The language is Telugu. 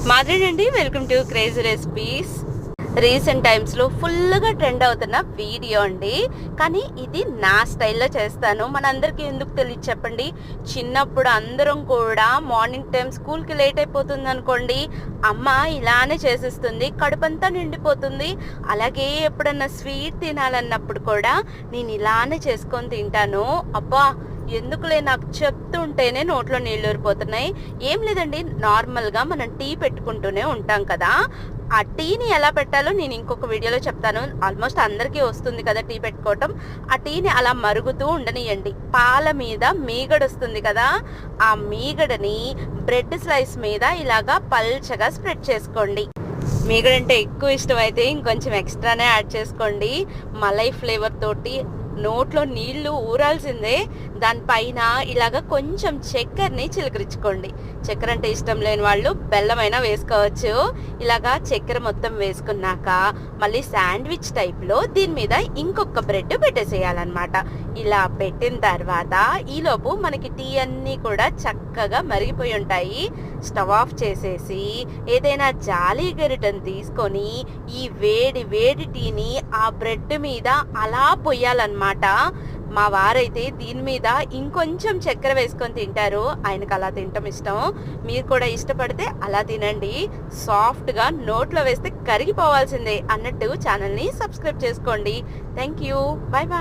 మాదిరేనండి. Welcome to crazy recipes. Recent టైమ్స్లో ఫుల్గా ట్రెండ్ అవుతున్న వీడియో అండి. కానీ ఇది నా స్టైల్లో చేస్తాను. మనందరికీ ఎందుకు తెలియదు చెప్పండి. చిన్నప్పుడు అందరం కూడా మార్నింగ్ టైం స్కూల్కి లేట్ అయిపోతుంది అనుకోండి, అమ్మ ఇలానే చేసేస్తుంది, కడుపంతా నిండిపోతుంది. అలాగే ఎప్పుడన్నా స్వీట్ తినాలన్నప్పుడు కూడా నేను ఇలానే చేసుకొని తింటాను. అబ్బా ఎందుకులే, నాకు చెప్తుంటేనే నోట్లో నీళ్ళు ఊరిపోతున్నాయి. ఏం లేదండి, నార్మల్గా మనం టీ పెట్టుకుంటూనే ఉంటాం కదా, ఆ టీని ఎలా పెట్టాలో నేను ఇంకొక వీడియోలో చెప్తాను. ఆల్మోస్ట్ అందరికీ వస్తుంది కదా టీ పెట్టుకోవటం. ఆ టీని అలా మరుగుతూ ఉండనియండి. పాల మీద మీగడ వస్తుంది కదా, ఆ మీగడని బ్రెడ్ స్లైస్ మీద ఇలాగా పల్చగా స్ప్రెడ్ చేసుకోండి. మీగడంటే ఎక్కువ ఇష్టమైతే ఇంకొంచెం ఎక్స్ట్రానే యాడ్ చేసుకోండి. మలై ఫ్లేవర్ తోటి నోట్లో నీళ్లు ఊరాల్సిందే. దానిపైన ఇలాగ కొంచెం చక్కెరని చిలకరించుకోండి. చక్కెర అంటే ఇష్టం లేని వాళ్ళు బెల్లమైనా వేసుకోవచ్చు. ఇలాగా చక్కెర మొత్తం వేసుకున్నాక మళ్ళీ శాండ్విచ్ టైప్లో దీని మీద ఇంకొక బ్రెడ్ పెట్టేసేయాలన్నమాట. ఇలా పెట్టిన తర్వాత ఈలోపు మనకి టీ అన్నీ కూడా చక్కగా మరిగిపోయి ఉంటాయి. స్టవ్ ఆఫ్ చేసేసి ఏదైనా జాలి గరిటెను తీసుకొని ఈ వేడి వేడి టీని ఆ బ్రెడ్ మీద అలా పొయ్యాలన్నమాట. మా వారైతే దీని మీద ఇంకొంచెం చక్కెర వేసుకొని తింటారు. ఆయనకు అలా తినటం ఇష్టం. మీరు కూడా ఇష్టపడితే అలా తినండి. సాఫ్ట్గా నోట్లో వేస్తే కరిగిపోవాల్సిందే అన్నట్టు ఛానల్ని సబ్స్క్రైబ్ చేసుకోండి. Thank you. Bye bye.